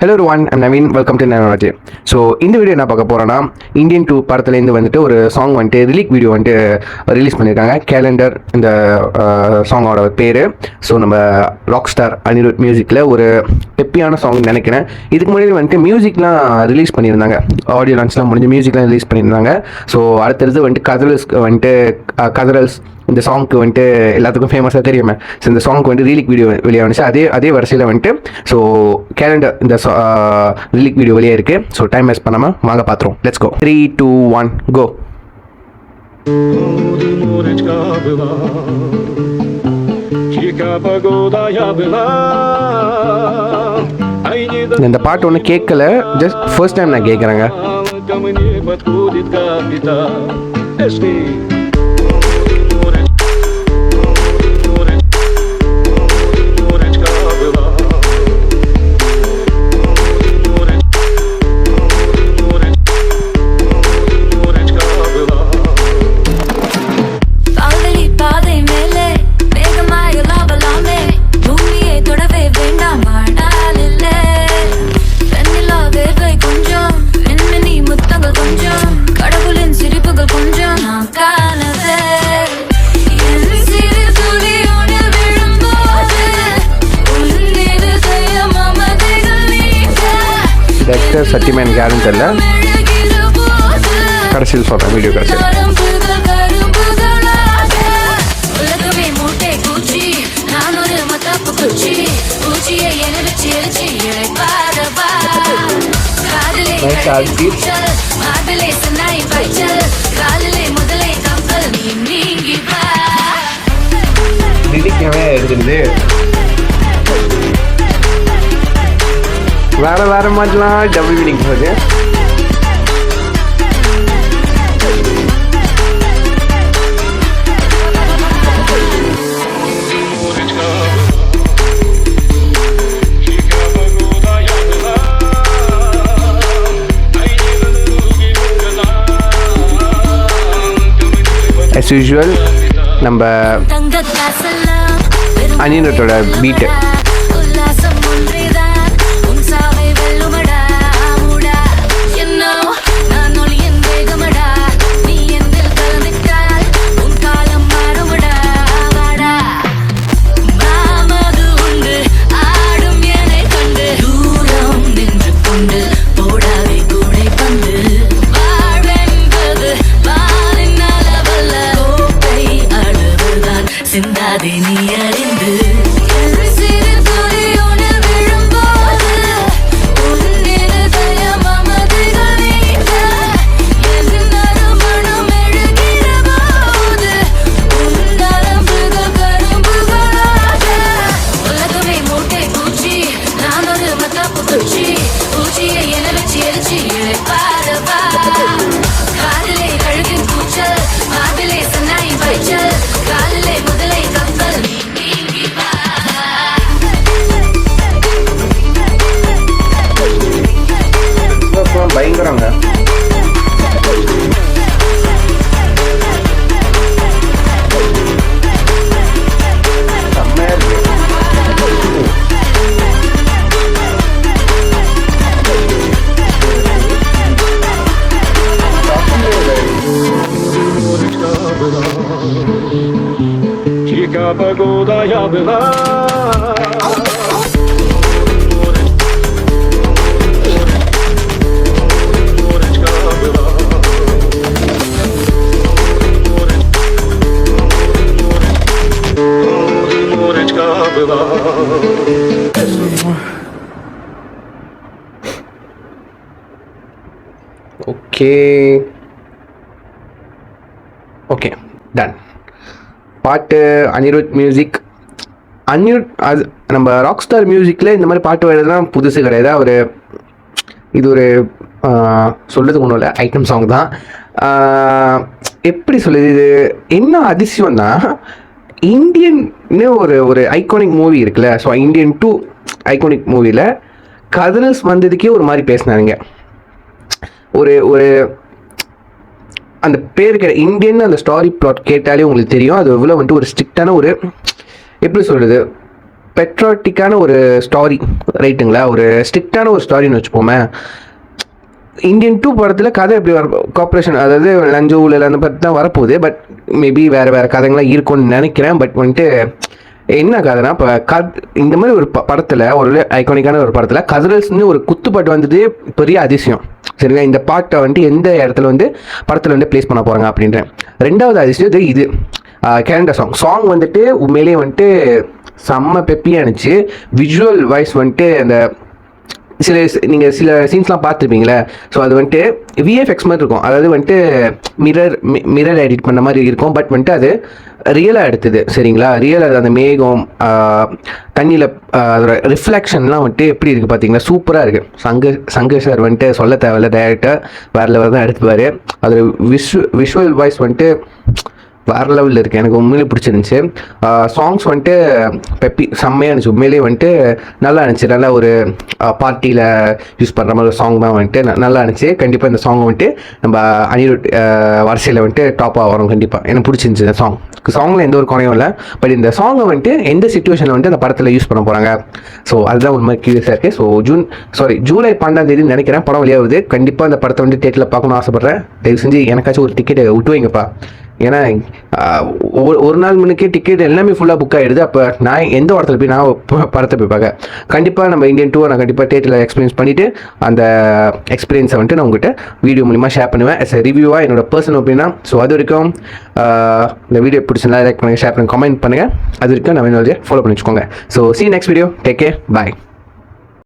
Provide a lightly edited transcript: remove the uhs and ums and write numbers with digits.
Hello everyone, I'm Naveen. Welcome to Naveen. So இந்த video என்ன பார்க்க போகிறோன்னா இந்தியன் 2 படத்துலேருந்து வந்துட்டு ஒரு சாங் வந்துட்டு ரிலீக் வீடியோ வந்துட்டு ரிலீஸ் பண்ணியிருக்காங்க. கேலண்டர் இந்த சாங்கோட பேர். ஸோ நம்ம ராக் ஸ்டார் அனிருத் மியூசிக்கில் ஒரு பெப்பியான சாங் நினைக்கிறேன். இதுக்கு முன்னாடி வந்துட்டு மியூசிக்லாம் ரிலீஸ் பண்ணியிருந்தாங்க, ஆடியோ லான்ச்லாம் முடிஞ்சு மியூசிக்லாம் ரிலீஸ் பண்ணியிருந்தாங்க. ஸோ அடுத்தடுத்து வந்துட்டு கதரல்ஸ் இந்த சாங்க்கு வந்துட்டு எல்லாத்துக்கும் ஃபேமஸாக தெரியுமே. ஸோ இந்த சாங்க்கு வந்துட்டு ரீலிக் வீடியோ வெளியே வந்துச்சு. அதே வரிசையில் வந்துட்டு ஸோ கேலண்டர் இந்த ரிலீக் வீடியோ வெளியே இருக்குது. ஸோ டைம் வேஸ்ட் பண்ணாமல் வாங்க பார்த்துருவோம். Let's go. 3, 2, 1 கோ. இந்த பாட்டு ஒன்று கேட்கல, ஜஸ்ட் ஃபர்ஸ்ட் டைம் நான் கேட்குறேங்க. டேரக்டர் சத்தியமேன் யாருன்னு தெரியல, கடைசியில் சொல்கிறேன் வீடியோ கடைசியில். இருக்குது வேற மாதிரிலாம் டபுள் மீனிங் போகுது. as usual நம்ம அனிருத்தோட பீட்டு. பயங்கரங்க. Погода я была. Okay done. பாட்டு அனிருத் மியூசிக். அது நம்ம ராக் ஸ்டார் மியூசிக்கில் இந்த மாதிரி பாட்டு வர்றதுலாம் புதுசு கிடையாது. இது ஒரு சொல்கிறதுக்கு ஒன்றும் இல்லை, ஐட்டம் சாங் தான். எப்படி சொல்லுது, இது என்ன அதிசயம்னா இந்தியன்னு ஒரு ஐகானிக் மூவி இருக்குல்ல. ஸோ இந்தியன் 2 ஐகானிக் மூவியில் கதர்ஸ் வந்ததுக்கே ஒரு மாதிரி பேசினாருங்க. ஒரு அந்த பேர் இந்தியன் அந்த ஸ்டாரி பிளாட் கேட்டாலே உங்களுக்கு தெரியும் அது எவ்வளோ வந்துட்டு ஒரு ஸ்ட்ரிக்டான ஒரு எப்படி சொல்கிறது பெட்ரோட்டிக்கான ஒரு ஸ்டாரி ரைட்டுங்களா, ஒரு ஸ்ட்ரிக்டான ஒரு ஸ்டாரின்னு வச்சுப்போமே. இந்தியன் 2 படத்தில் கதை எப்படி வர கார்பரேஷன், அதாவது லஞ்ச ஊழல் அந்த பற்றி தான் வரப்போகுது. பட் மேபி வேறு கதைங்களாம் இருக்கும்னு நினைக்கிறேன். பட் வந்துட்டு என்ன கதைனா, இப்போ இந்த மாதிரி ஒரு படத்தில், ஒரு ஐகானிக்கான ஒரு படத்தில் கதறல்ஸ்னு ஒரு குத்துப்பாட்டு வந்தது பெரிய அதிசயம். சரிங்களா, இந்த பாட்டை வந்துட்டு எந்த இடத்துல வந்து படத்தில் வந்து ப்ளேஸ் பண்ண போகிறாங்க அப்படின்றேன். ரெண்டாவது அதிசயம் இது கேலண்டர் சாங் வந்துட்டு உண்மையிலேயே வந்துட்டு செம்ம பெப்பியாக இருந்துச்சு. விஷுவல் வாய்ஸ் வந்துட்டு அந்த நீங்கள் சில சீன்ஸ்லாம் பார்த்துருப்பீங்களே. ஸோ அது வந்துட்டு விஎஃப்எக்ஸ் மாதிரி இருக்கும். அதாவது வந்துட்டு மிரர் எடிட் பண்ண மாதிரி இருக்கும். பட் வந்துட்டு அது ரியலாக எடுத்தது. சரிங்களா, ரியலாக அந்த மேகம் தண்ணியில் அதோட ரிஃப்ளெக்ஷன்லாம் வந்துட்டு எப்படி இருக்குது பார்த்தீங்களா, சூப்பராக இருக்குது. சங்கர் சார் வந்துட்டு சொல்ல தேவையில்ல, டேரக்டாக வேறு லெவல் தான் எடுத்துப்பார். அதோட விஷுவல் வாய்ஸ் வந்துட்டு வேறு லெவலில் இருக்குது. எனக்கு உண்மையிலே பிடிச்சிருந்துச்சி. சாங்ஸ் வந்துட்டு பெப்பி செம்மையாக இருந்துச்சு. உண்மையிலேயே வந்துட்டு நல்லா இருந்துச்சு. நல்லா ஒரு பார்ட்டியில் யூஸ் பண்ணுற மாதிரி ஒரு சாங் தான் வந்துட்டு நல்லா இருந்துச்சு. கண்டிப்பாக இந்த சாங் வந்துட்டு நம்ம அனிருத் வரிசையில் வந்துட்டு டாப்பாக வரும் கண்டிப்பாக. எனக்கு பிடிச்சிருந்துச்சி இந்த சாங்கில் எந்த ஒரு குறையும் இல்லை. பட் இந்த சாங்கை வந்துட்டு எந்த சிச்சுவேஷனில் வந்துட்டு அந்த படத்தில் யூஸ் பண்ண போகிறாங்க, ஸோ அதுதான் உண்மை கியூரியஸாக இருக்குது. ஸோ ஜூலை 12 நினைக்கிறேன் படம் வெளியாகுது. கண்டிப்பாக அந்த படத்தை வந்து தேட்டரில் பார்க்கணும்னு ஆசைப்பட்றேன். தயவு செஞ்சு எனக்காச்சும் ஒரு டிக்கெட்டை விட்டு வைங்கப்பா. ஏன்னா ஒரு நாள் முன்னுக்கே டிக்கெட் எல்லாமே ஃபுல்லாக புக் ஆகிடுது. அப்போ நான் எந்த இடத்துல போய் நான் படத்தை போய் பார்க்க. கண்டிப்பாக நம்ம இந்தியன் 2 நான் கண்டிப்பாக தேட்டரில் எக்ஸ்பீரியன்ஸ் பண்ணிவிட்டு அந்த எக்ஸ்பீரியன்ஸை வந்துட்டு நான் உங்கள்கிட்ட வீடியோ மூலிமா ஷேர் பண்ணுவேன் எஸ் ரிவ்யூவாக, என்னோட பர்சனல் ஒப்பீனியன். ஸோ அது வரைக்கும் இந்த வீடியோ பிடிச்சிருந்தா லைக் பண்ணுங்கள், ஷேர் பண்ணுங்கள், கமெண்ட் பண்ணுங்கள். அது வரைக்கும் நம்ம ஃபாலோ பண்ணி வச்சுக்கோங்க. So see you next video. Take care. Bye.